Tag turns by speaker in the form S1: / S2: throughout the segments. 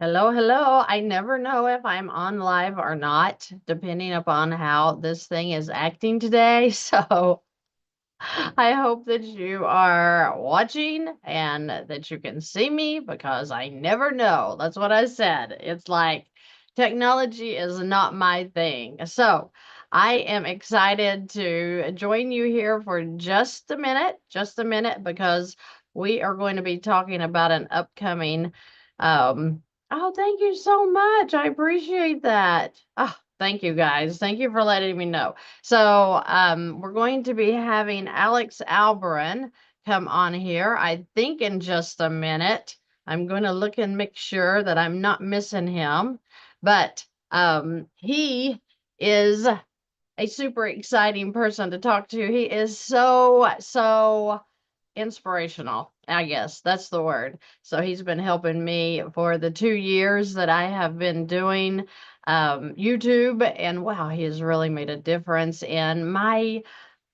S1: Hello, hello. I never know if I'm on live or not, depending upon how this thing is acting today. So I hope that you are watching and that you can see me because I never know. That's what I said. It's like technology is not my thing. So I am excited to join you here for just a minute, because we are going to be talking about an upcoming um oh, thank you so much. I appreciate that. Oh, thank you guys. Thank you for letting me know. So, we're going to be having Alex Alberin come on here, I think, in just a minute. I'm going to look and make sure that I'm not missing him. But he is a super exciting person to talk to. He is so inspirational. I guess that's the word. So he's been helping me for the 2 years that I have been doing YouTube, and wow, he has really made a difference in my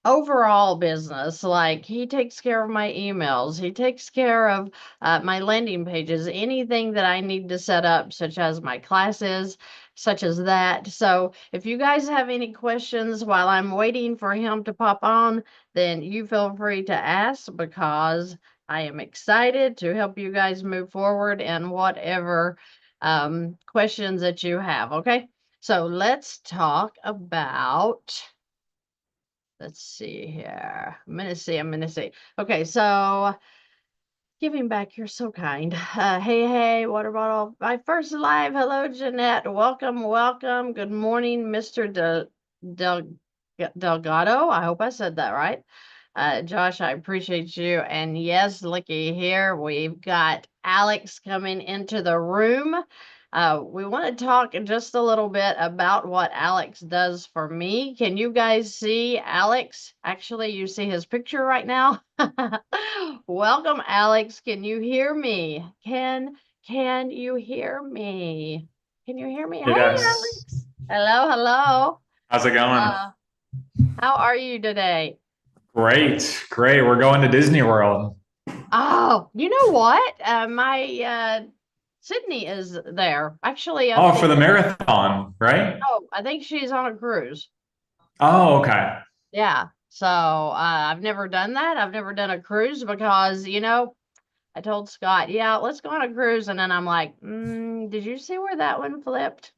S1: overall business. Like, he takes care of my emails, he takes care of my landing pages, anything that I need to set up, such as my classes, such as that. So if you guys have any questions while I'm waiting for him to pop on, then you feel free to ask, because I am excited to help you guys move forward in whatever questions that you have. Okay, so let's talk about, let's see here. I'm gonna see. Okay, so giving back, you're so kind. Hey, water bottle. My first live. Hello, Jeanette. Welcome, welcome. Good morning, Mr. Del Delgado. I hope I said that right. Josh, I appreciate you. And yes, looky here, we've got Alex coming into the room. We want to talk just a little bit about what Alex does for me. Can you guys see Alex? Actually, you see his picture right now. Welcome, Alex. Can you hear me? Can you hear me? Can you hear me? Hey,
S2: Yes.
S1: Alex. Hello, hello.
S2: How's it going?
S1: Uh, how are you today?
S2: Great. Great. We're going to Disney World.
S1: Oh, you know what? My Sydney is there. Actually, I
S2: Oh, for
S1: think,
S2: the marathon, right?
S1: oh, I think she's on a cruise.
S2: Oh, okay.
S1: Yeah. So, I've never done that. I've never done a cruise because, I told Scott, yeah, let's go on a cruise. And then I'm like, did you see where that one flipped?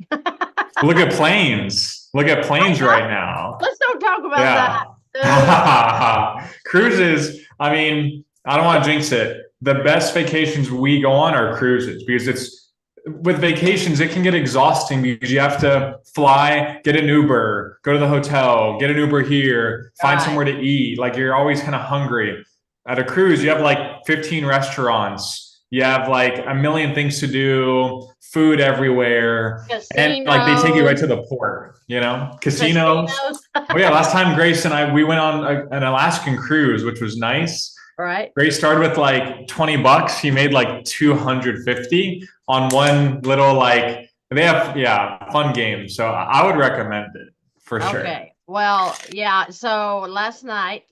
S2: Look at planes. Look at
S1: I
S2: planes right
S1: know.
S2: now.
S1: Let's don't talk about
S2: Yeah.
S1: that. Ugh.
S2: Cruises, I mean, I don't want to jinx it. The best vacations we go on are cruises because it's with vacations, it can get exhausting because you have to fly, get an Uber, go to the hotel, get an Uber here, find
S1: Right.
S2: somewhere to eat. Like you're always kind of hungry. At a cruise, you have like 15 restaurants, you have like a million things to do, food everywhere, and like they take you right
S1: Casinos,
S2: to the port, casinos.
S1: casinos.
S2: Oh yeah, last time Grace and I we went on an Alaskan cruise, which was nice.
S1: Right.
S2: Grace started with like 20 bucks. He made like 250 on one little like they have fun games. So I would recommend it for sure.
S1: Okay. Well, yeah. So last night,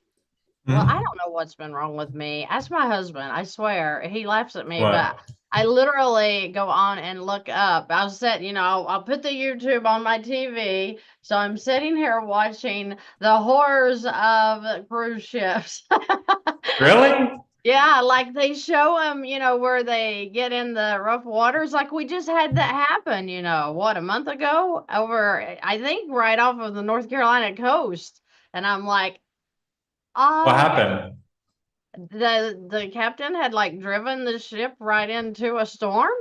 S1: well, I
S2: Hmm?
S1: don't know what's been wrong with me. Ask my husband. I swear, he laughs at me, but
S2: What?
S1: I literally go on and look up. I'll set, I'll put the YouTube on my TV. So I'm sitting here watching the horrors of cruise ships.
S2: Really?
S1: Yeah, like they show them, where they get in the rough waters. Like we just had that happen, what, a month ago, over, I think, right off of the North Carolina coast. And I'm like,
S2: What
S1: oh,
S2: happened?
S1: the captain had like driven the ship right into a storm.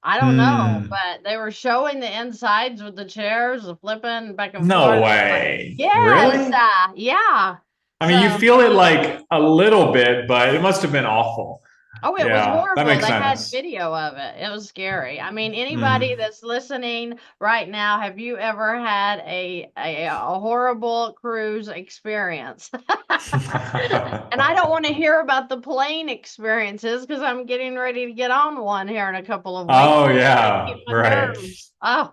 S1: I don't know,
S2: Hmm.
S1: but they were showing the insides with the chairs, the flipping back and
S2: No
S1: forth. I'm like,
S2: way.
S1: yes,
S2: Really?
S1: yeah.
S2: I mean, you
S1: So,
S2: feel it like a little bit, but it must have been awful.
S1: oh, it was
S2: Yeah, that
S1: horrible.
S2: makes
S1: They had
S2: sense.
S1: video of it. It was scary. I mean, anybody
S2: Hmm.
S1: that's listening right now, have you ever had a horrible cruise experience? And I don't want to hear about the plane experiences because I'm getting ready to get on one here in a couple of weeks.
S2: Oh
S1: To
S2: yeah,
S1: keep my
S2: right.
S1: nerves. Oh,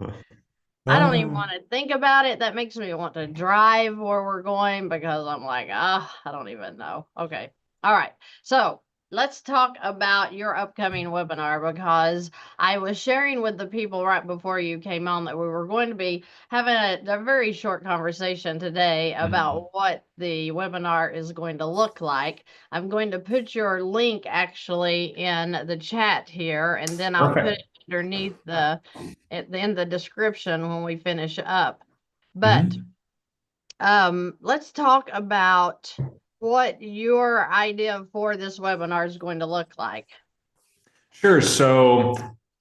S1: I don't even want to think about it. That makes me want to drive where we're going because I'm like, I don't even know. Okay. All right. So let's talk about your upcoming webinar, because I was sharing with the people right before you came on that we were going to be having a very short conversation today about what the webinar is going to look like. I'm going to put your link actually in the chat here, and then I'll put
S2: Perfect.
S1: it underneath in the description when we finish up. But
S2: Mhm.
S1: let's talk about what your idea for this webinar is going to look like.
S2: Sure. So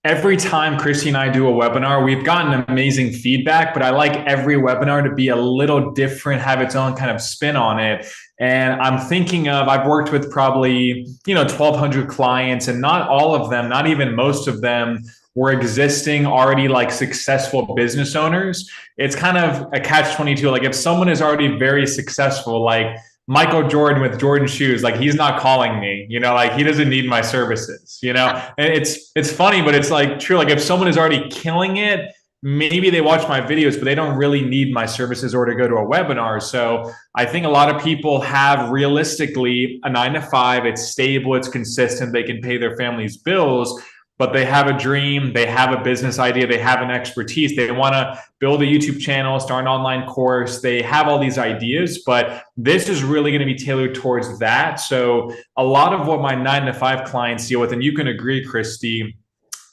S2: every time Christy and I do a webinar, we've gotten amazing feedback, but I like every webinar to be a little different, have its own kind of spin on it. And I'm thinking of, I've worked with probably, 1,200 clients, and not all of them, not even most of them, were existing already like successful business owners. It's kind of a catch 22. Like if someone is already very successful, like Michael Jordan with Jordan shoes, like he's not calling me, like he doesn't need my services. And it's funny, but it's like true. Like if someone is already killing it, maybe they watch my videos, but they don't really need my services or to go to a webinar. So I think a lot of people have realistically a 9 to 5. It's stable, it's consistent, they can pay their family's bills, but they have a dream, they have a business idea, they have an expertise, they want to build a YouTube channel, start an online course, they have all these ideas, but this is really going to be tailored towards that. So a lot of what my 9 to 5 clients deal with, and you can agree, Christy,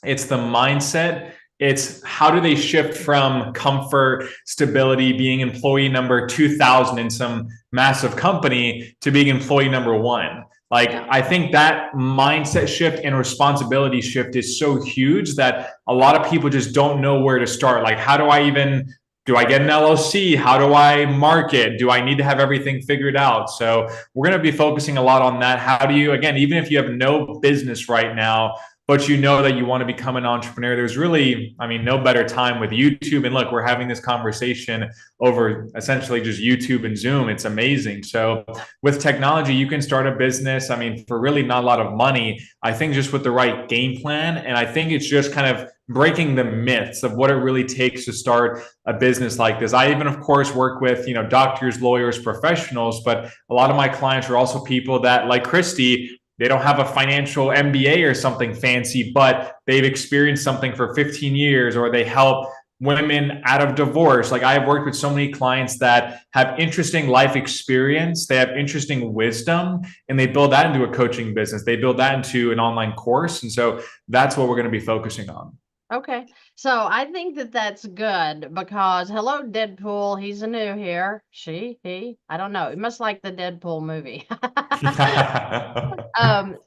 S2: it's the mindset. It's how do they shift from comfort, stability, being employee number 2,000 in some massive company to being employee number one. Like,
S1: Yeah.
S2: I think that mindset shift and responsibility shift is so huge that a lot of people just don't know where to start. Like, how do I get an LLC? How do I market? Do I need to have everything figured out? So we're going to be focusing a lot on that. How do you, again, even if you have no business right now, but you know that you want to become an entrepreneur, there's really, no better time with YouTube. And look, we're having this conversation over essentially just YouTube and Zoom. It's amazing. So with technology, you can start a business, for really not a lot of money, I think just with the right game plan. And I think it's just kind of breaking the myths of what it really takes to start a business like this. I even, of course, work with, doctors, lawyers, professionals, but a lot of my clients are also people that, like Christy, they don't have a financial MBA or something fancy, but they've experienced something for 15 years, or they help women out of divorce. Like I have worked with so many clients that have interesting life experience, they have interesting wisdom, and they build that into a coaching business. They build that into an online course. And so that's what we're going to be focusing on.
S1: Okay. So I think that that's good, because hello, Deadpool. He's a new here. He, I don't know. He must like the Deadpool movie.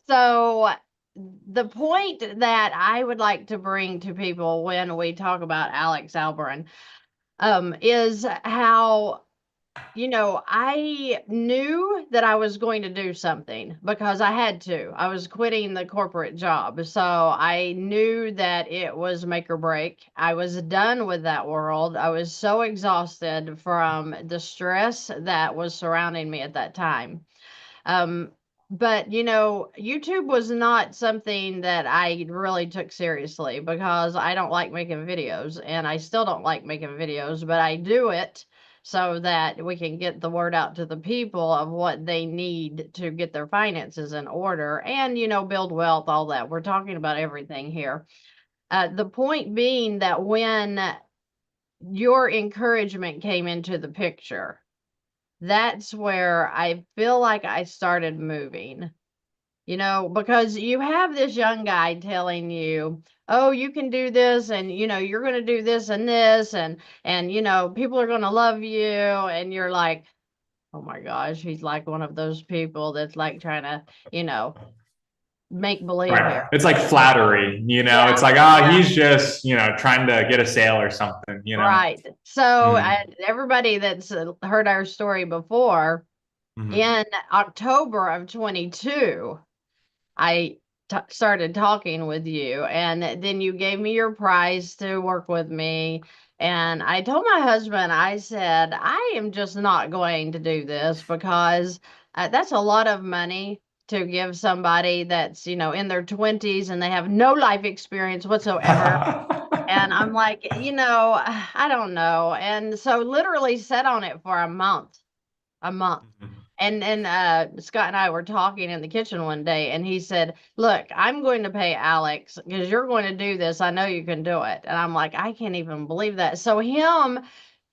S1: So the point that I would like to bring to people when we talk about Alex Alberin, is how, I knew that I was going to do something because I had to. I was quitting the corporate job. So I knew that it was make or break. I was done with that world. I was so exhausted from the stress that was surrounding me at that time. Um, but YouTube was not something that I really took seriously, because I don't like making videos, and I still don't like making videos, but I do it so that we can get the word out to the people of what they need to get their finances in order and, build wealth, all that. We're talking about everything here. The point being that when your encouragement came into the picture, that's where I feel like I started moving, because you have this young guy telling you, oh, you can do this, and, you're going to do this and this, and, people are going to love you. And you're like, oh my gosh, he's like one of those people that's like trying to, make believe
S2: Right.
S1: here.
S2: It's like flattery,
S1: Yeah.
S2: it's like, oh,
S1: Yeah.
S2: he's just, trying to get a sale or something.
S1: Right. So
S2: Mhm.
S1: everybody that's heard our story before,
S2: Mhm.
S1: in October of 22, I started talking with you, and then you gave me your prize to work with me. And I told my husband, I said, I am just not going to do this, because that's a lot of money to give somebody that's, in their 20s, and they have no life experience whatsoever. And I'm like, I don't know. And so literally sat on it for a month. And Scott and I were talking in the kitchen one day, and he said, "Look, I'm going to pay Alex because you're going to do this. I know you can do it." And I'm like, I can't even believe that. So him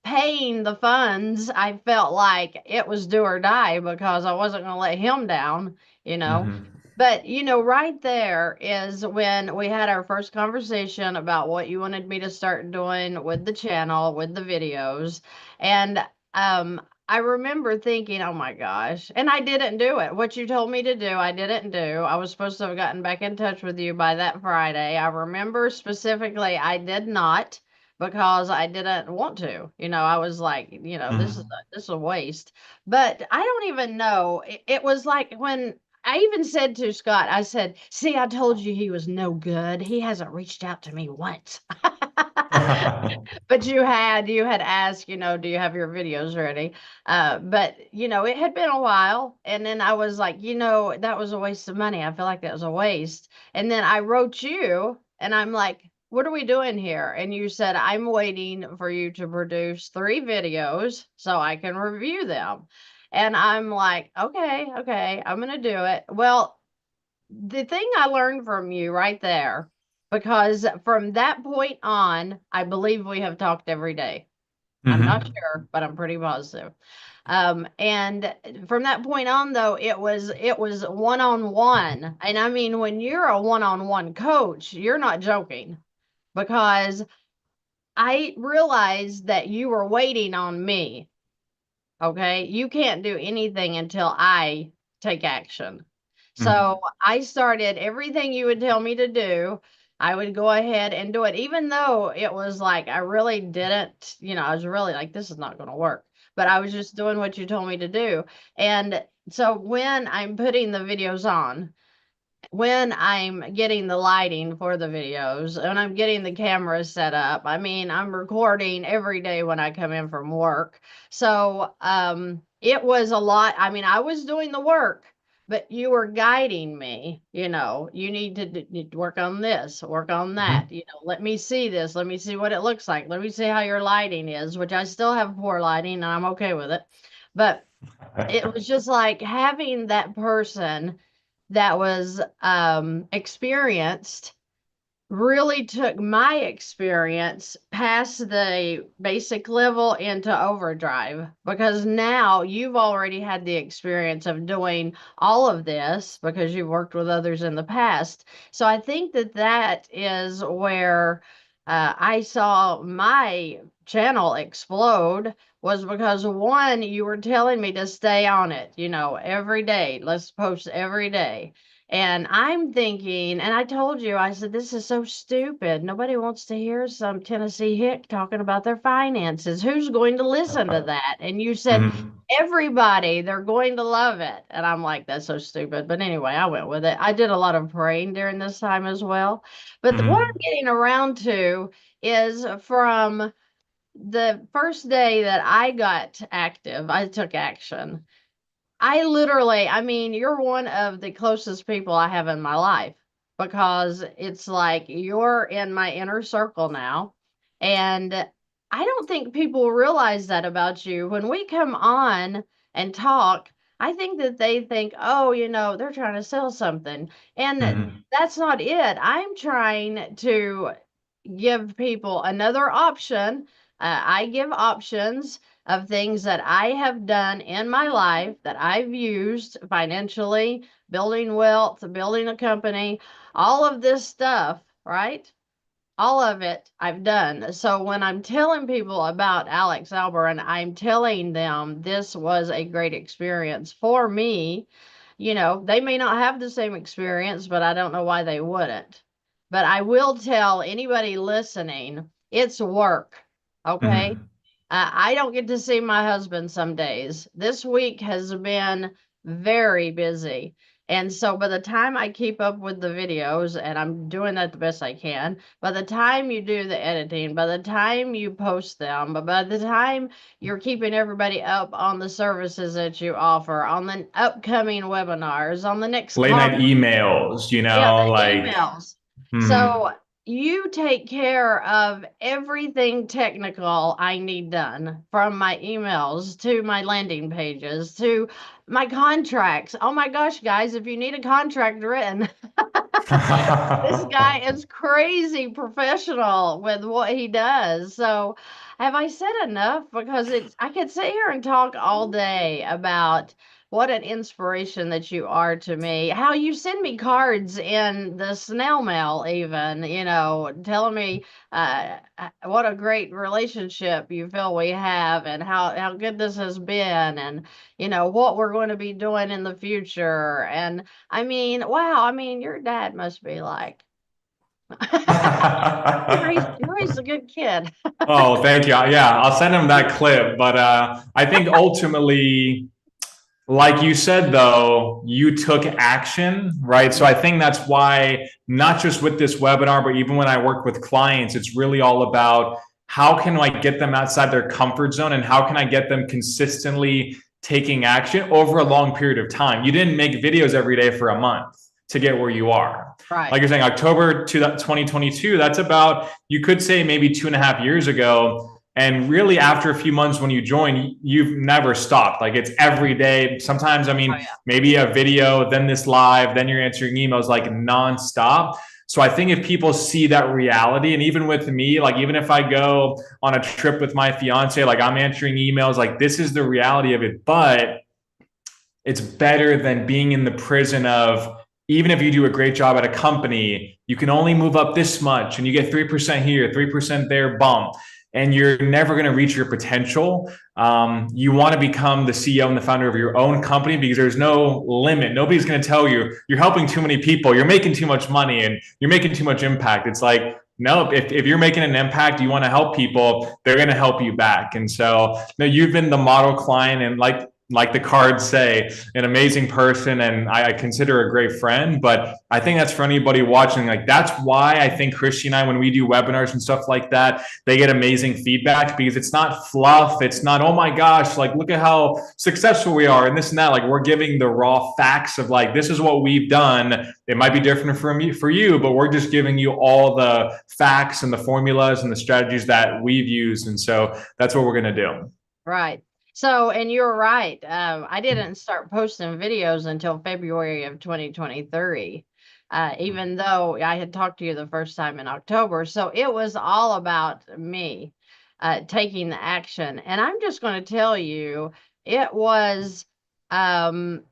S1: paying the funds, I felt like it was do or die because I wasn't going to let him down, you know.
S2: Mm-hmm.
S1: But, right there is when we had our first conversation about what you wanted me to start doing with the channel, with the videos. And um, I remember thinking, oh my gosh, and I didn't do it. What you told me to do, I didn't do. I was supposed to have gotten back in touch with you by that Friday. I remember specifically I did not because I didn't want to. I was like, this is a waste. But I don't even know. It was like when I even said to Scott, I said, "See, I told you he was no good. He hasn't reached out to me once." But you had asked, do you have your videos ready? But it had been a while, and then I was like, that was a waste of money. I feel like that was a waste. And then I wrote you, and I'm like, what are we doing here? And you said, I'm waiting for you to produce 3 videos so I can review them. And I'm like, okay, okay, I'm gonna do it. Well, the thing I learned from you right there, because from that point on, I believe we have talked every day. I'm not
S2: Mm-hmm.
S1: sure, but I'm pretty positive. And from that point on, though, it was one on one, and I mean, when you're a one on one coach, you're not joking, because I realized that you were waiting on me. Okay. You can't do anything until I take action. So
S2: Mm-hmm.
S1: I started everything you would tell me to do. I would go ahead and do it, even though it was like I really didn't, I was really like, this is not going to work. But I was just doing what you told me to do. And so when I'm putting the videos on, when I'm getting the lighting for the videos and I'm getting the cameras set up. I mean, I'm recording every day when I come in from work. So, it was a lot. I mean, I was doing the work, but you were guiding me, you need to work on this, work on that, let me see this, let me see what it looks like. Let me see how your lighting is, which I still have poor lighting and I'm okay with it. But it was just like having that person that was experienced really took my experience past the basic level into overdrive, because now you've already had the experience of doing all of this because you've worked with others in the past. So I think that that is where I saw my channel explode, was because one, you were telling me to stay on it, every day. Let's post every day. And I'm thinking, and I told you, I said, this is so stupid. Nobody wants to hear some Tennessee hick talking about their finances. Who's going to listen to that? And you said,
S2: Mm-hmm.
S1: everybody, they're going to love it. And I'm like, that's so stupid. But anyway, I went with it. I did a lot of praying during this time as well. But what I'm
S2: Mm-hmm.
S1: getting around to is from the first day that I got active, I took action. I mean, you're one of the closest people I have in my life, because it's like you're in my inner circle now. And I don't think people realize that about you. When we come on and talk, I think that they think, oh, they're trying to sell something. And
S2: Mm-hmm.
S1: that's not it. I'm trying to give people another option. I give options of things that I have done in my life that I've used financially, building wealth, building a company, all of this stuff, right? All of it I've done. So when I'm telling people about Alex Albert, I'm telling them this was a great experience for me. They may not have the same experience, but I don't know why they wouldn't. But I will tell anybody listening, it's work. Okay.
S2: Mm-hmm.
S1: I don't get to see my husband some days. This week has been very busy. And so by the time I keep up with the videos, and I'm doing that the best I can, by the time you do the editing, by the time you post them, but by the time you're keeping everybody up on the services that you offer, on the upcoming webinars, on the next
S2: Late night
S1: conference,
S2: emails,
S1: yeah, the
S2: like,
S1: emails. So
S2: mm-hmm.
S1: you take care of everything technical I need done, from my emails to my landing pages to my contracts. Oh my gosh, guys, if you need a contract written, this guy is crazy professional with what he does. So, have I said enough? Because I could sit here and talk all day about what an inspiration that you are to me. How you send me cards in the snail mail, even, telling me what a great relationship you feel we have, and how good this has been, and what we're going to be doing in the future. And I mean, wow, I mean, your dad must be like, he raised a good kid.
S2: Oh, thank you. Yeah, I'll send him that clip. But I think ultimately, like you said, though, you took action, right? So I think that's why, not just with this webinar, but even when I work with clients, it's really all about how can I get them outside their comfort zone, and how can I get them consistently taking action over a long period of time. You didn't make videos every day for a month to get where you are.
S1: Right.
S2: Like you're saying, October to 2022, that's about, you could say maybe 2.5 years ago. And really, after a few months when you join, you've never stopped. Like it's every day. Sometimes, I mean,
S1: Oh, yeah.
S2: maybe a video, then this live, then you're answering emails, like nonstop. So I think if people see that reality, and even with me, like even if I go on a trip with my fiance, like I'm answering emails, like this is the reality of it. But it's better than being in the prison of, even if you do a great job at a company, you can only move up this much and you get 3% here, 3% there, bump, and you're never going to reach your potential. You want to become the CEO and the founder of your own company, because there's no limit. Nobody's going to tell you you're helping too many people, you're making too much money, and you're making too much impact. It's like, no, if you're making an impact, you want to help people, they're going to help you back. And so, no, you've been the model client, and like the cards say, an amazing person, and I consider a great friend. But I think that's for anybody watching. Like that's why I think Christy and I, when we do webinars and stuff like that, they get amazing feedback, because it's not fluff. It's not, oh my gosh, like look at how successful we are and this and that. Like we're giving the raw facts of like, this is what we've done. It might be different for you, but we're just giving you all the facts and the formulas and the strategies that we've used. And so that's what we're going to do.
S1: Right. So, and you're right. I didn't start posting videos until February of 2023, even though I had talked to you the first time in October. So it was all about me taking the action. And I'm just going to tell you, it was, um,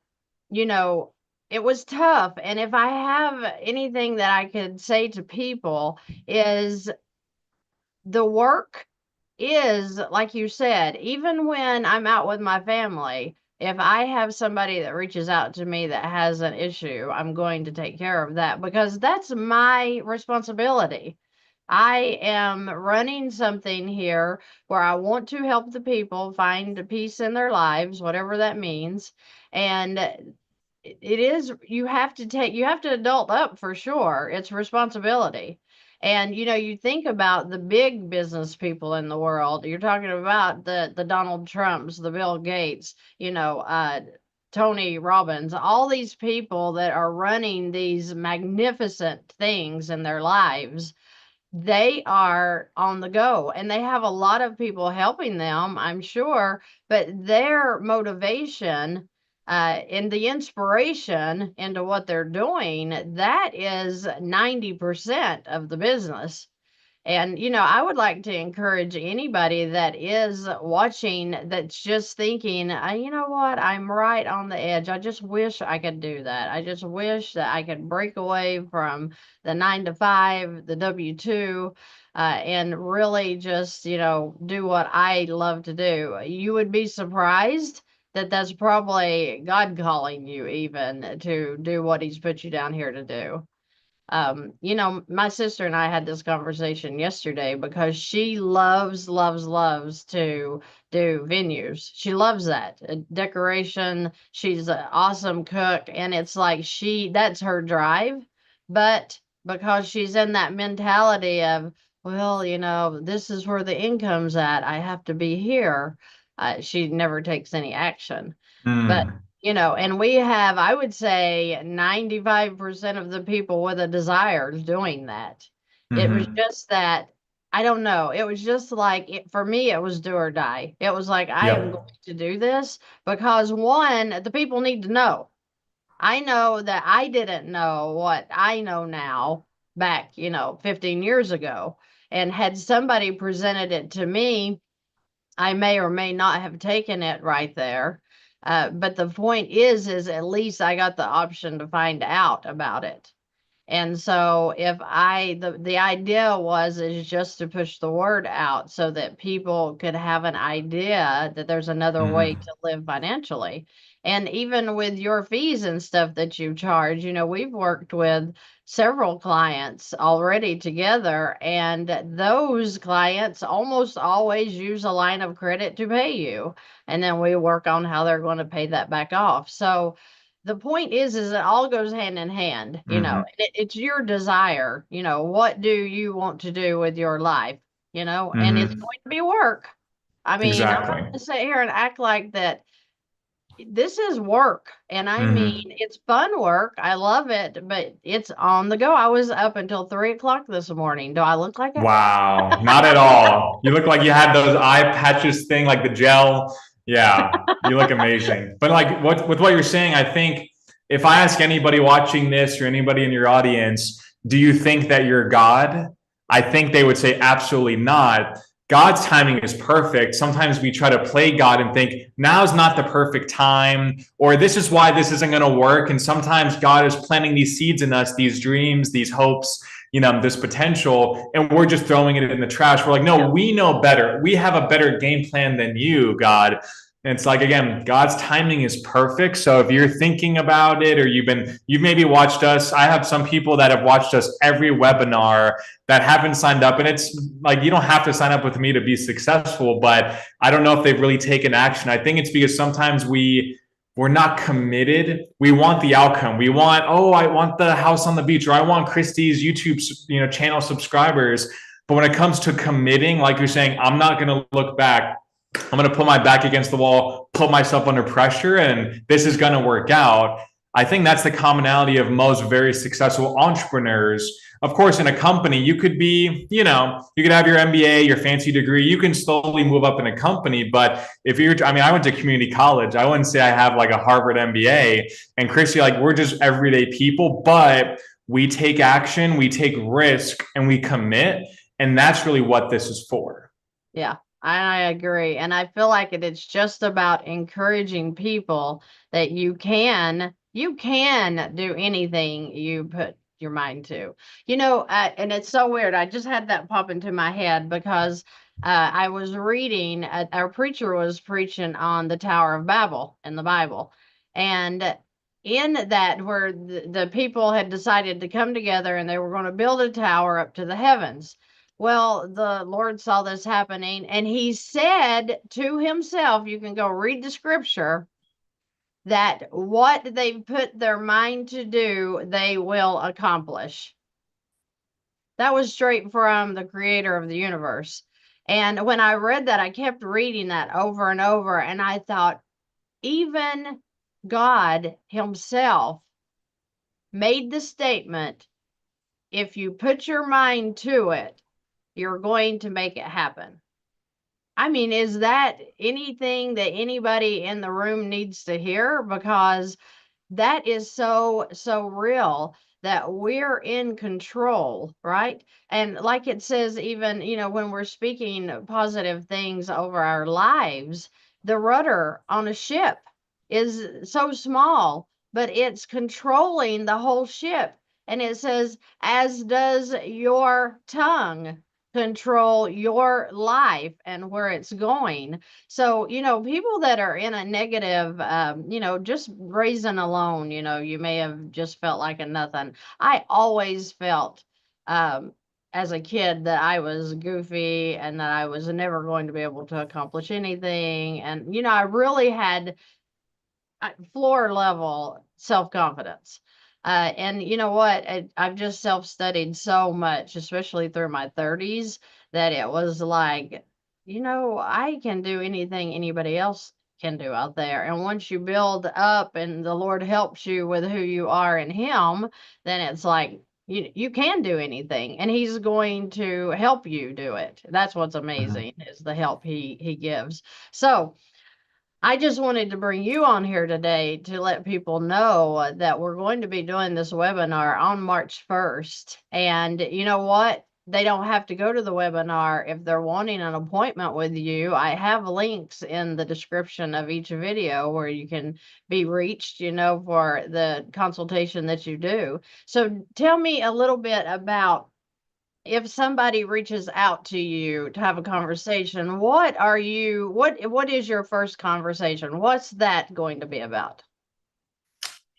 S1: you know, it was tough. And if I have anything that I could say to people, is the work is, like you said, even when I'm out with my family, if I have somebody that reaches out to me that has an issue, I'm going to take care of that, because that's my responsibility. I am running something here where I want to help the people find peace in their lives, whatever that means. And it is, you have to adult up for sure. It's responsibility. And you think about the big business people in the world. You're talking about the Donald Trumps, the Bill Gates, Tony Robbins, all these people that are running these magnificent things in their lives. They are on the go, and they have a lot of people helping them, I'm sure, but their motivation and the inspiration into what they're doing, that is 90% of the business. And, I would like to encourage anybody that is watching that's just thinking, you know what, I'm right on the edge. I just wish I could do that. I just wish that I could break away from the 9 to 5, the W-2, and really just, do what I love to do. You would be surprised that that's probably God calling you even to do what he's put you down here to do. My sister and I had this conversation yesterday, because she loves, loves, loves to do venues. She loves that decoration. She's an awesome cook. And it's like that's her drive. But because she's in that mentality of, well, this is where the income's at, I have to be here. She never takes any action. But
S2: Mm.
S1: and we have, I would say, 95% of the people with a desire is doing that. It was
S2: Hmm.
S1: just that, I don't know. It was just like, for me, it was do or die. It was like, I am going
S2: Yep.
S1: to do this because one, the people need to know. I know that I didn't know what I know now back, 15 years ago. And had somebody presented it to me, I may or may not have taken it right there. But the point is at least I got the option to find out about it. And so if the idea is just to push the word out so that people could have an idea that there's another way
S2: Hmm.
S1: to live financially. And even with your fees and stuff that you charge, we've worked with several clients already together, and those clients almost always use a line of credit to pay you. And then we work on how they're going to pay that back off. So the point is it all goes hand in hand,
S2: Hmm.
S1: it's your desire, what do you want to do with your life, and it's
S2: Hmm.
S1: going to be work. I mean, I'm not
S2: Exactly.
S1: going to sit here and act like that this is work. And I mean,
S2: Hmm.
S1: it's fun work. I love it, but it's on the go. I was up until 3 o'clock this morning. Do I look like it?
S2: Wow, not at all. You look like you had those eye patches thing, like the gel. Yeah, you look amazing. But like with what you're saying, I think if I ask anybody watching this or anybody in your audience, do you think that you're God? I think they would say absolutely not. God's timing is perfect. Sometimes we try to play God and think now's not the perfect time, or this is why this isn't going to work. And sometimes God is planting these seeds in us, these dreams, these hopes, this potential, and we're just throwing it in the trash. We're like,
S1: Yeah.
S2: no, we know better. We have a better game plan than you, God. And it's like, again, God's timing is perfect. So if you're thinking about it, or you've maybe watched us, I have some people that have watched us every webinar that haven't signed up. And it's like, you don't have to sign up with me to be successful, but I don't know if they've really taken action. I think it's because sometimes we're not committed. We want the outcome. We want, oh, I want the house on the beach, or I want Christy's YouTube, channel subscribers. But when it comes to committing, like you're saying, I'm not going to look back. I'm going to put my back against the wall, put myself under pressure, and this is going to work out. I think that's the commonality of most very successful entrepreneurs. Of course, in a company, you could be, you could have your MBA, your fancy degree, you can slowly move up in a company. But if you're, I mean, I went to community college. I wouldn't say I have like a Harvard MBA. And Christy, like, we're just everyday people, but we take action, we take risk, and we commit. And that's really what this is for.
S1: Yeah, I agree. And I feel like it's just about encouraging people that you can do anything you put your mind to. And it's so weird. I just had that pop into my head because I was reading, our preacher was preaching on the Tower of Babel in the Bible. And in that, where the people had decided to come together and they were going to build a tower up to the heavens. Well, the Lord saw this happening and he said to himself, you can go read the scripture, that what they've put their mind to do, they will accomplish. That was straight from the creator of the universe. And when I read that, I kept reading that over and over. And I thought, even God himself made the statement, if you put your mind to it, you're going to make it happen. I mean, is that anything that anybody in the room needs to hear? Because that is so, so real that we're in control, right? And like it says, even, when we're speaking positive things over our lives, the rudder on a ship is so small, but it's controlling the whole ship. And it says, as does your tongue control your life and where it's going. So, people that are in a negative, just raising alone, you may have just felt like a nothing. I always felt, as a kid, that I was goofy and that I was never going to be able to accomplish anything. And, I really had floor level self confidence. And you know what? I've just self studied so much, especially through my 30s, that it was like, I can do anything anybody else can do out there. And once you build up and the Lord helps you with who you are in Him, then it's like you can do anything, and he's going to help you do it. That's what's amazing, is the help he gives. So I just wanted to bring you on here today to let people know that we're going to be doing this webinar on March 1st. And you know what? They don't have to go to the webinar if they're wanting an appointment with you. I have links in the description of each video where you can be reached, you know, for the consultation that you do. So tell me a little bit about, if somebody reaches out to you to have a conversation, what is your first conversation? What's that going to be about?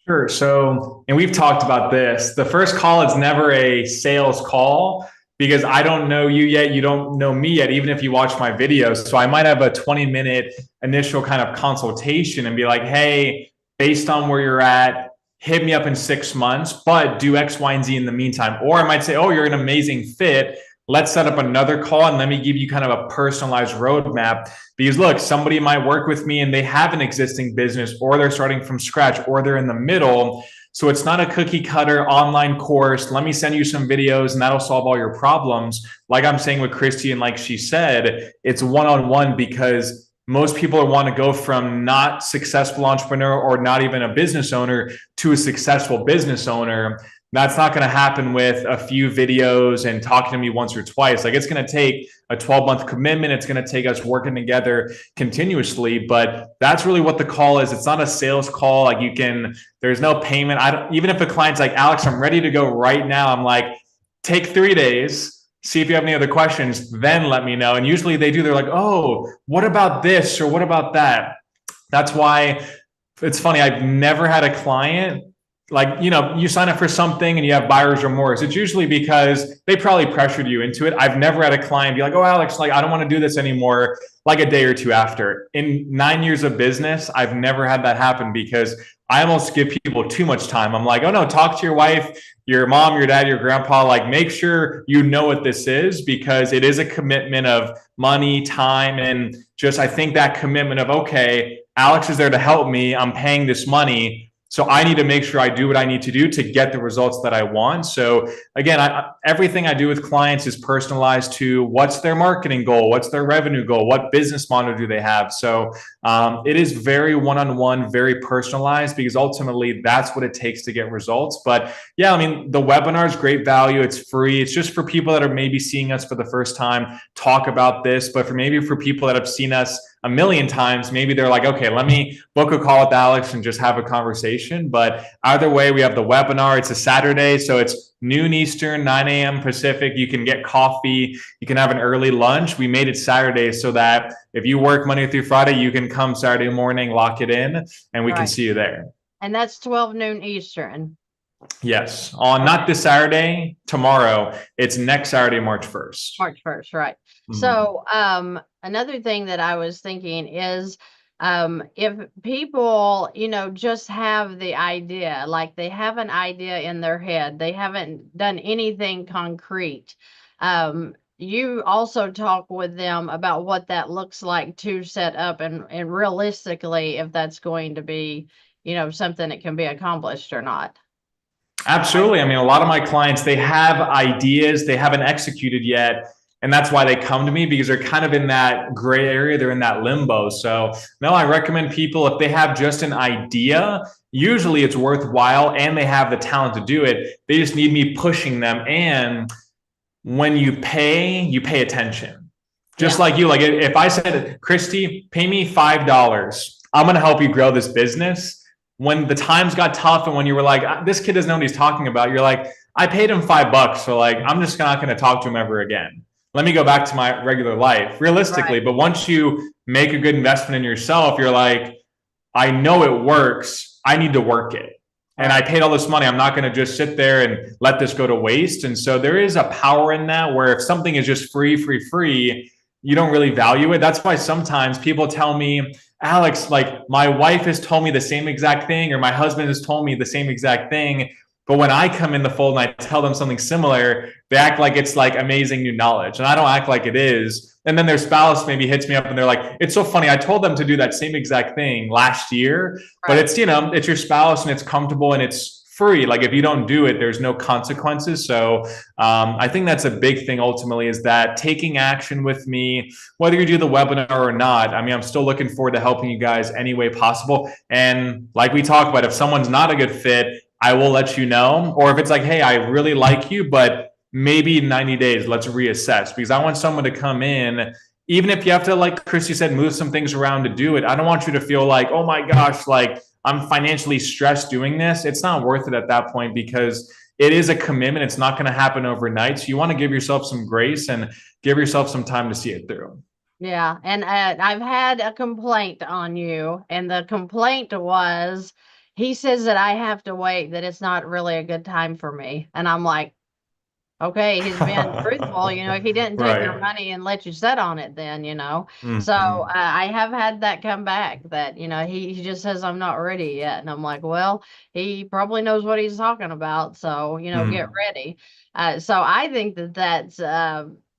S2: Sure. So, and we've talked about this. The first call is never a sales call because I don't know you yet. You don't know me yet, even if you watch my videos. So I might have a 20-minute initial kind of consultation and be like, hey, based on where you're at, hit me up in 6 months, but do X, Y, and Z in the meantime. Or I might say, oh, you're an amazing fit. Let's set up another call and let me give you kind of a personalized roadmap. Because look, somebody might work with me and they have an existing business, or they're starting from scratch, or they're in the middle. So it's not a cookie cutter online course. Let me send you some videos and that'll solve all your problems. Like I'm saying with Christy, and like she said, it's one-on-one, because most people want to go from not successful entrepreneur or not even a business owner to a successful business owner. That's not going to happen with a few videos and talking to me once or twice. Like, it's going to take a 12-month commitment. It's going to take us working together continuously, but that's really what the call is. It's not a sales call. Like, there's no payment. Even if a client's like, Alex, I'm ready to go right now, I'm like, take 3 days, see if you have any other questions, then let me know. And usually they do. They're like, oh, what about this? Or what about that? That's why it's funny. I've never had a client, like, you sign up for something and you have buyer's remorse. It's usually because they probably pressured you into it. I've never had a client be like, oh, Alex, like, I don't want to do this anymore, like a day or two after. In 9 years of business, I've never had that happen, because I almost give people too much time. I'm like, oh no, talk to your wife, your mom, your dad, your grandpa, like, make sure you know what this is, because it is a commitment of money, time, and just, I think that commitment of, okay, Alex is there to help me. I'm paying this money, so I need to make sure I do what I need to do to get the results that I want. So again, everything I do with clients is personalized to what's their marketing goal, what's their revenue goal, what business model do they have. So it is very one-on-one, very personalized, because ultimately that's what it takes to get results. But yeah, I mean, the webinar is great value. It's free. It's just for people that are maybe seeing us for the first time, talk about this. But for people that have seen us a million times, maybe they're like, okay, let me book a call with Alex and just have a conversation. But either way, we have the webinar. It's a Saturday, so it's noon Eastern, 9 a.m. Pacific. You can get coffee. You can have an early lunch. We made it Saturday so that if you work Monday through Friday, you can come Saturday morning, lock it in, and we can see you there.
S1: And that's 12 noon Eastern.
S2: Yes. On not this Saturday, tomorrow. It's next Saturday, March 1st.
S1: March 1st, right. Mm-hmm. So another thing that I was thinking is, if people, just have the idea, like they have an idea in their head, they haven't done anything concrete. You also talk with them about what that looks like to set up, and realistically, if that's going to be, something that can be accomplished or not.
S2: Absolutely. I mean, a lot of my clients, they have ideas, they haven't executed yet. And that's why they come to me, because they're kind of in that gray area. They're in that limbo. So no, I recommend people, if they have just an idea, usually it's worthwhile and they have the talent to do it. They just need me pushing them. And when you pay attention. Just like you, like if I said, Christy, pay me $5, I'm going to help you grow this business. When the times got tough and when you were like, this kid doesn't know what he's talking about, you're like, I paid him $5. So like, I'm just not going to talk to him ever again. Let me go back to my regular life, realistically. Right. But once you make a good investment in yourself, you're like, I know it works. I need to work it. And I paid all this money. I'm not going to just sit there and let this go to waste. And so there is a power in that, where if something is just free, you don't really value it. That's why sometimes people tell me, Alex, like, my wife has told me the same exact thing, or my husband has told me the same exact thing. But when I come in the fold and I tell them something similar, they act like it's like amazing new knowledge. And I don't act like it is. And then their spouse maybe hits me up and they're like, it's so funny. I told them to do that same exact thing last year, but it's, it's your spouse and it's comfortable and it's free. Like if you don't do it, there's no consequences. So I think that's a big thing ultimately, is that taking action with me, whether you do the webinar or not. I mean, I'm still looking forward to helping you guys any way possible. And like we talked about, if someone's not a good fit, I will let you know. Or if it's like, hey, I really like you, but maybe in 90 days, let's reassess, because I want someone to come in, even if you have to, like Christy said, move some things around to do it. I don't want you to feel like, oh my gosh, like I'm financially stressed doing this. It's not worth it at that point, because it is a commitment. It's not going to happen overnight. So you want to give yourself some grace and give yourself some time to see it through.
S1: Yeah. And I've had a complaint on you, and the complaint was, he says that I have to wait, that it's not really a good time for me. And I'm like, okay, he's been truthful, he didn't take your
S2: Right.
S1: money and let you sit on it then. So
S2: Mm-hmm.
S1: I have had that come back, that, he just says I'm not ready yet. And I'm like, well, he probably knows what he's talking about. So, get
S2: Mm-hmm.
S1: ready. So I think that that's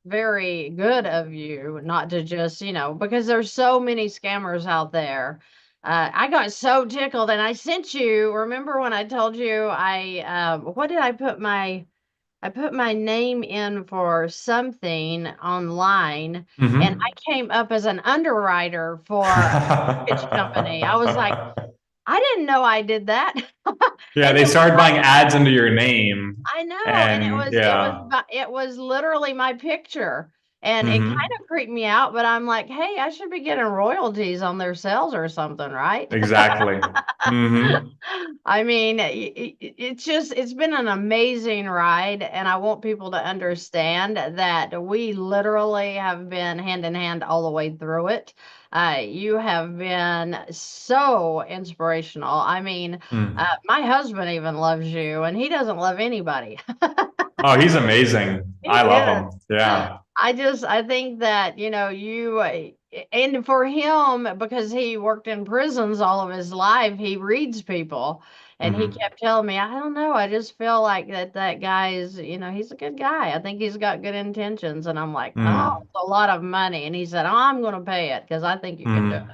S1: very good of you not to just, because there's so many scammers out there. I got so tickled, and I sent you, remember when I told you what did I put my name in for something online, and
S2: Mm-hmm.
S1: I came up as an underwriter for a mortgage company. I was like, I didn't know I did that.
S2: Yeah,
S1: And
S2: they
S1: it was
S2: started
S1: like,
S2: buying ads under your name.
S1: I know, and it
S2: And
S1: was it was
S2: yeah.
S1: it was literally my picture. And it kind
S2: Mm-hmm.
S1: of creeped me out, but I'm like, hey, I should be getting royalties on their sales or something, right?
S2: Exactly. Mm-hmm.
S1: I mean, it's been an amazing ride, and I want people to understand that we literally have been hand in hand all the way through it. You have been so inspirational. I mean,
S2: Mm.
S1: my husband even loves you, and he doesn't love anybody.
S2: Oh, he's amazing.
S1: He
S2: I love
S1: is.
S2: him. Yeah.
S1: I think that, and for him, because he worked in prisons all of his life, he reads people. And he
S2: Mm-hmm.
S1: kept telling me, I don't know, I just feel like that guy is, he's a good guy. I think he's got good intentions. And I'm like, oh,
S2: Mm.
S1: it's a lot of money. And he said, oh, I'm going to pay it because I think you can do it.
S2: Mm.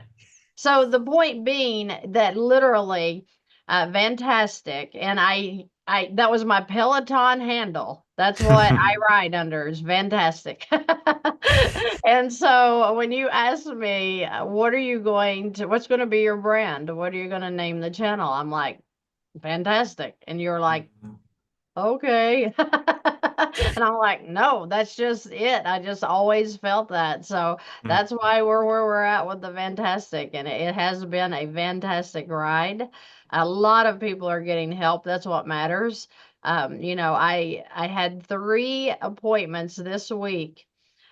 S1: So the point being that literally, fantastic, and I that was my Peloton handle. That's what I ride under, is fantastic. And so when you asked me, what's going to be your brand? What are you going to name the channel? I'm like, fantastic. And you're like, okay. And I'm like, no, that's just it. I just always felt that. So
S2: Mm.
S1: that's why we're where we're at with the Fantastic. And it has been a fantastic ride. A lot of people are getting help. That's what matters. I had 3 appointments this week,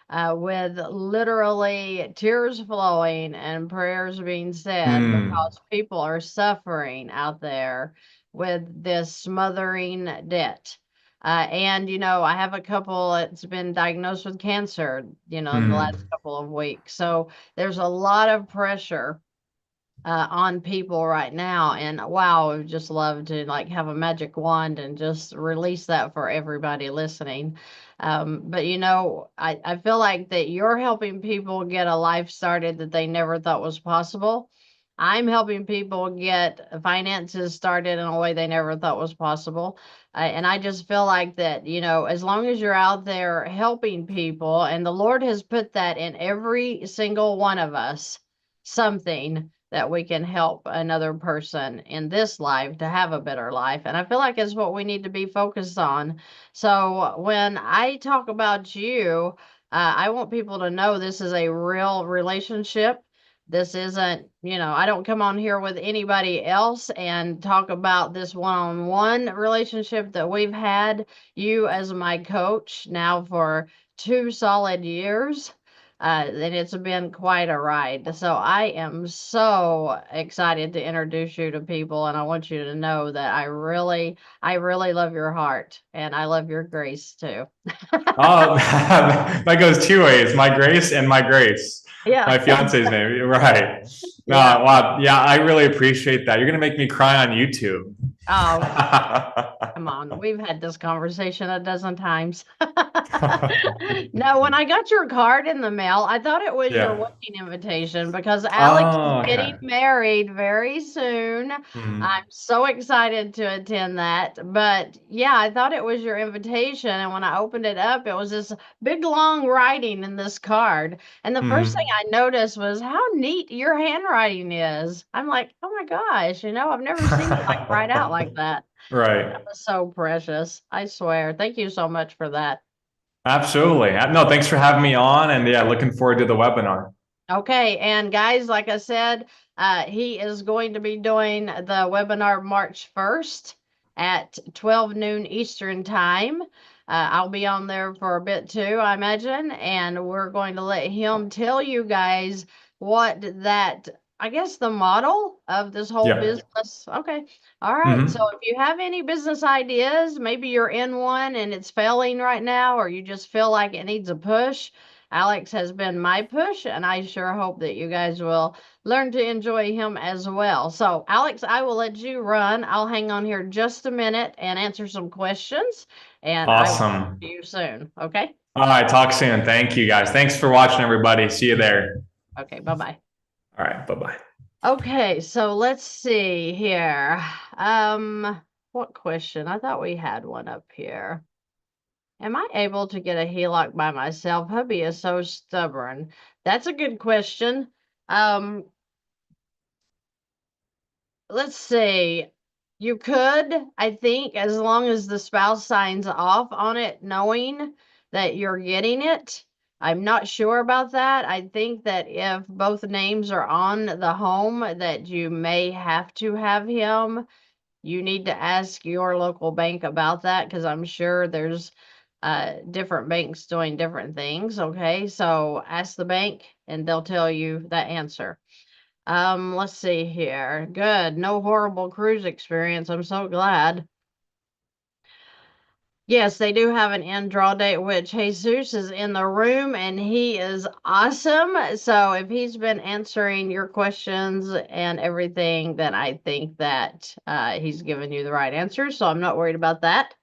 S1: with literally tears flowing and prayers being said,
S2: Mm.
S1: because people are suffering out there with this smothering debt. And, I have a couple that's been diagnosed with cancer, in the last
S2: Mm.
S1: couple of weeks. So there's a lot of pressure on people right now. And wow, I would just love to like have a magic wand and just release that for everybody listening. But I feel like that you're helping people get a life started that they never thought was possible. I'm helping people get finances started in a way they never thought was possible. And I just feel like that, as long as you're out there helping people, and the Lord has put that in every single one of us, something that we can help another person in this life to have a better life. And I feel like it's what we need to be focused on. So when I talk about you, I want people to know this is a real relationship. This isn't, I don't come on here with anybody else and talk about this one on one relationship that we've had. You as my coach now for 2 solid years. And it's been quite a ride. So I am so excited to introduce you to people, and I want you to know that I really love your heart, and I love your grace too.
S2: Oh, that goes two ways. My grace and my grace.
S1: Yeah,
S2: My fiance's name. Right. No,
S1: yeah.
S2: wow. Yeah, I really appreciate that. You're gonna make me cry on YouTube.
S1: Oh, come on. We've had this conversation a dozen times. No, when I got your card in the mail, I thought it was your
S2: Yeah.
S1: wedding invitation because Alex is
S2: Oh,
S1: getting
S2: okay.
S1: married very soon.
S2: Mhm.
S1: I'm so excited to attend that. But yeah, I thought it was your invitation. And when I opened it up, it was this big long writing in this card. And the first thing
S2: Mhm.
S1: I noticed was how neat your handwriting is. I'm like, oh my gosh, I've never seen you like write out like that. That
S2: Right.
S1: was so precious. I swear. Thank you so much for that.
S2: Absolutely. No, thanks for having me on. And yeah, looking forward to the webinar.
S1: Okay, and guys, like I said, he is going to be doing the webinar March 1st at 12 noon Eastern time. I'll be on there for a bit too, I imagine, and we're going to let him tell you guys what that, I guess, the model of this whole
S2: Yeah.
S1: business. Okay, all right. So
S2: Hmm.
S1: if you have any business ideas, maybe you're in one and it's failing right now, or you just feel like it needs a push. Alex has been my push, and I sure hope that you guys will learn to enjoy him as well. So, Alex, I will let you run. I'll hang on here just a minute and answer some questions, and I will talk
S2: Awesome.
S1: to you soon. Okay?
S2: All right. Talk soon. Thank you guys. Thanks for watching, everybody. See you there.
S1: Okay, bye bye.
S2: All right. Bye bye.
S1: Okay, so let's see here. What question? I thought we had one up here. Am I able to get a HELOC by myself? Hubby is so stubborn. That's a good question. Um, let's see. You could, I think, as long as the spouse signs off on it, knowing that you're getting it. I'm not sure about that. I think that if both names are on the home, that you may have to have him. You need to ask your local bank about that because I'm sure there's different banks doing different things. Okay, so ask the bank and they'll tell you that answer. Let's see here. Good. No horrible cruise experience. I'm so glad. Yes, they do have an end draw date, which Jesus is in the room and he is awesome. So if he's been answering your questions and everything, then I think that he's given you the right answer. So I'm not worried about that.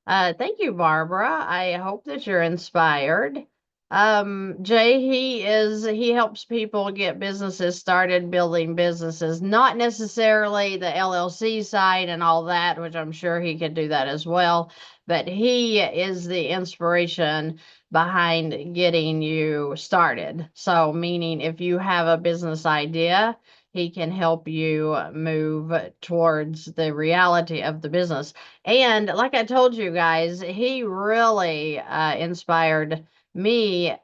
S1: Thank you, Barbara. I hope that you're inspired. Jay, he helps people get businesses started, building businesses, not necessarily the LLC side and all that, which I'm sure he could do that as well, but he is the inspiration behind getting you started. So, meaning if you have a business idea, he can help you move towards the reality of the business. And like I told you guys, he really inspired me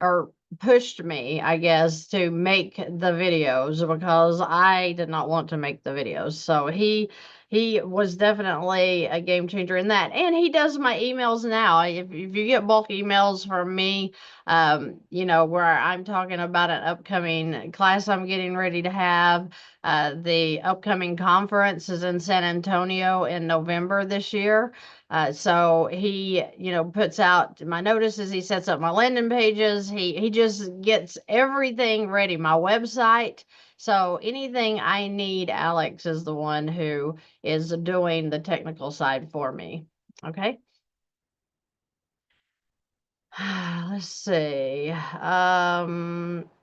S1: or pushed me, I guess, to make the videos because I did not want to make the videos. So he was definitely a game changer in that. And he does my emails now. If you get bulk emails from me, where I'm talking about an upcoming class I'm getting ready to have, the upcoming conference is in San Antonio in November this year. So he, puts out my notices. He sets up my landing pages. He just gets everything ready. My website. So anything I need, Alex is the one who is doing the technical side for me. Okay. Let's see.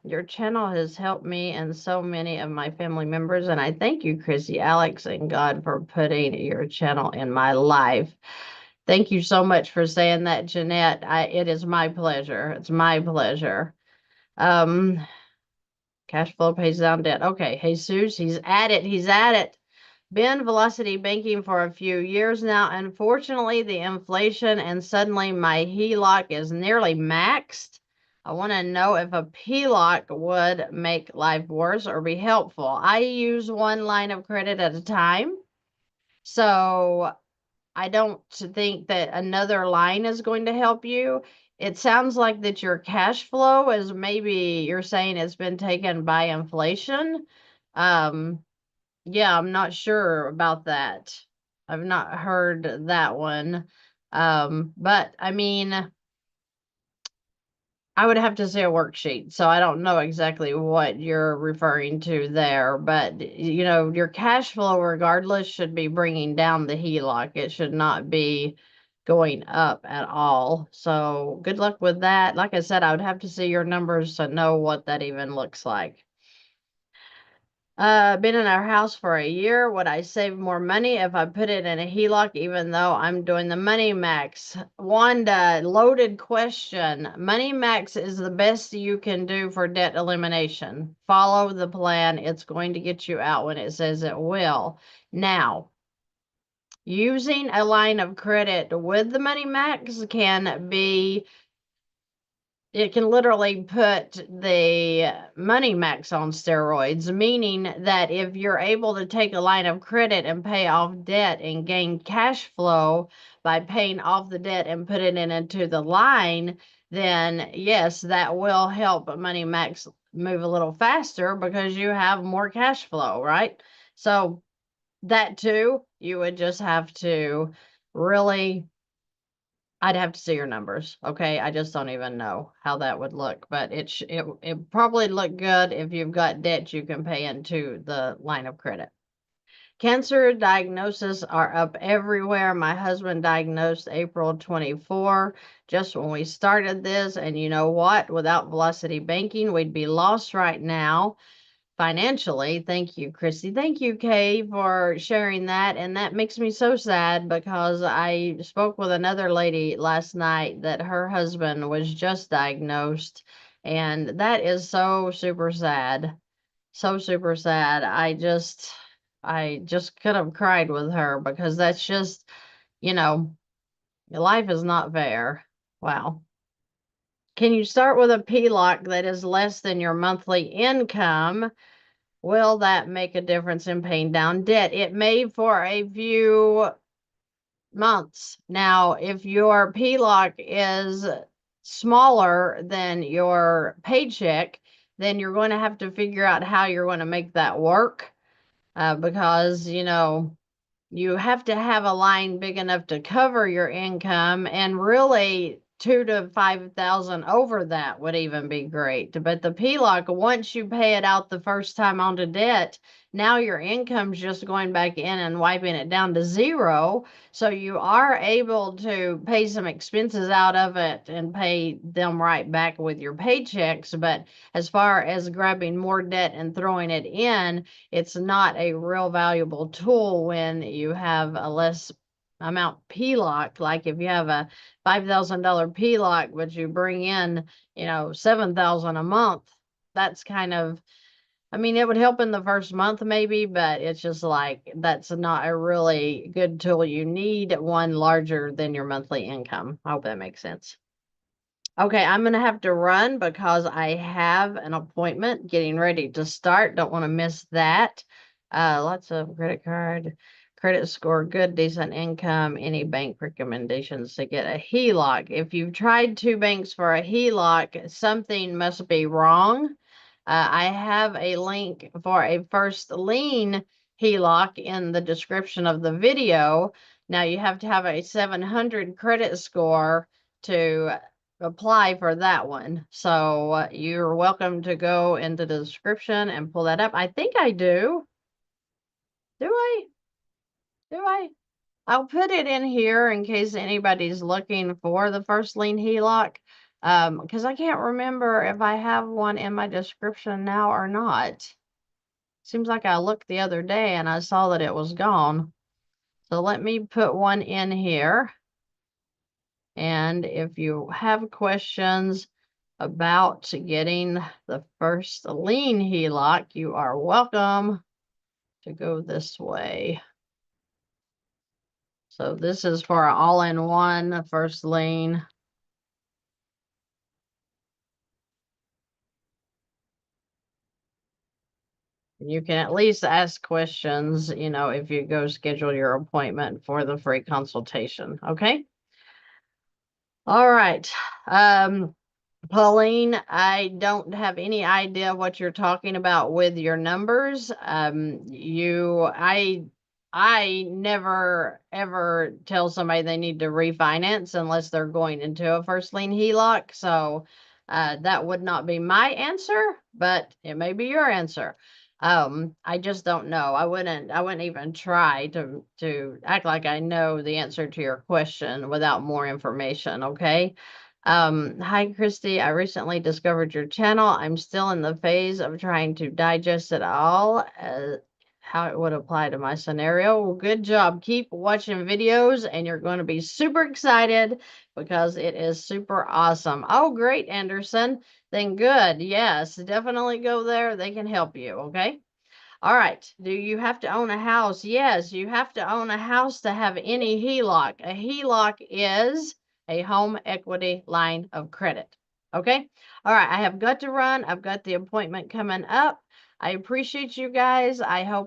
S1: Your channel has helped me and so many of my family members, and I thank you, Chrissy, Alex, and God for putting your channel in my life. Thank you so much for saying that, Jeanette. It is my pleasure. It's my pleasure. Um, Cash flow pays down debt. Okay, Jesus, he's at it. He's at it. Been velocity banking for a few years now. Unfortunately, the inflation and suddenly my HELOC is nearly maxed. I want to know if a PLOC would make life worse or be helpful. I use one line of credit at a time. So I don't think that another line is going to help you. It sounds like that your cash flow is maybe you're saying it's been taken by inflation. Um, yeah, I'm not sure about that. I've not heard that one. But I mean, I would have to see a worksheet, so I don't know exactly what you're referring to there, but you know, your cash flow regardless should be bringing down the HELOC. It should not be going up at all. So good luck with that. Like I said, I would have to see your numbers to know what that even looks like. Been in our house for a year. Would I save more money if I put it in a HELOC, even though I'm doing the Money Max? Wanda, loaded question. Money Max is the best you can do for debt elimination. Follow the plan. It's going to get you out when it says it will. Now, using a line of credit with the Money Max can be it can literally put the money max on steroids, meaning that if you're able to take a line of credit and pay off debt and gain cash flow by paying off the debt and put it into the line, then yes, that will help money max move a little faster because you have more cash flow, right? So that too, you would just have to really I'd have to see your numbers. Okay. I just don't even know how that would look, but it probably look good if you've got debt you can pay into the line of credit. Cancer diagnoses are up everywhere. My husband diagnosed April 24, just when we started this. And you know what? Without Velocity Banking, we'd be lost right now financially. Thank you, Christy. Thank you, Kay, for sharing that. And that makes me so sad because I spoke with another lady last night that her husband was just diagnosed. And that is so super sad. So super sad. I just could have cried with her because that's just, you know, life is not fair. Wow. Can you start with a PLOC that is less than your monthly income? Will that make a difference in paying down debt? It may for a few months. Now, if your PLOC is smaller than your paycheck, then you're going to have to figure out how you're going to make that work because, you know, you have to have a line big enough to cover your income, and really 2 to 5,000 over that would even be great. But the PLOC, once you pay it out the first time onto debt, now your income's just going back in and wiping it down to zero. So you are able to pay some expenses out of it and pay them right back with your paychecks. But as far as grabbing more debt and throwing it in, it's not a real valuable tool when you have a less amount PLOC. Like if you have a $5,000 PLOC, but you bring in, you know, 7,000 a month, that's kind of, I mean, it would help in the first month maybe, but it's just like, that's not a really good tool. You need one larger than your monthly income. I hope that makes sense. Okay, I'm going to have to run because I have an appointment getting ready to start. Don't want to miss that. Lots of credit score, good, decent income, any bank recommendations to get a HELOC. If you've tried two banks for a HELOC, something must be wrong. I have a link for a first lien HELOC in the description of the video. Now you have to have a 700 credit score to apply for that one. So you're welcome to go into the description and pull that up. I think I do. Do I? Do I? I'll put it in here in case anybody's looking for the first lien HELOC. Because I can't remember if I have one in my description now or not. Seems like I looked the other day and I saw that it was gone. So let me put one in here. And if you have questions about getting the first lien HELOC, you are welcome to go this way. So this is for an all-in-one first lien. You can at least ask questions, you know, if you go schedule your appointment for the free consultation. Okay. All right. Pauline, I don't have any idea what you're talking about with your numbers. I never ever tell somebody they need to refinance unless they're going into a first lien HELOC. So That would not be my answer, but it may be your answer. I just don't know. I wouldn't even try to act like I know the answer to your question without more information, okay? Hi Christy, I recently discovered your channel. I'm still in the phase of trying to digest it all, how it would apply to my scenario. Well, good job. Keep watching videos and you're going to be super excited because it is super awesome. Oh, great, Anderson. Then good. Yes, definitely go there. They can help you. Okay. All right. Do you have to own a house? Yes, you have to own a house to have any HELOC. A HELOC is a home equity line of credit. Okay. All right. I have got to run. I've got the appointment coming up. I appreciate you guys. I hope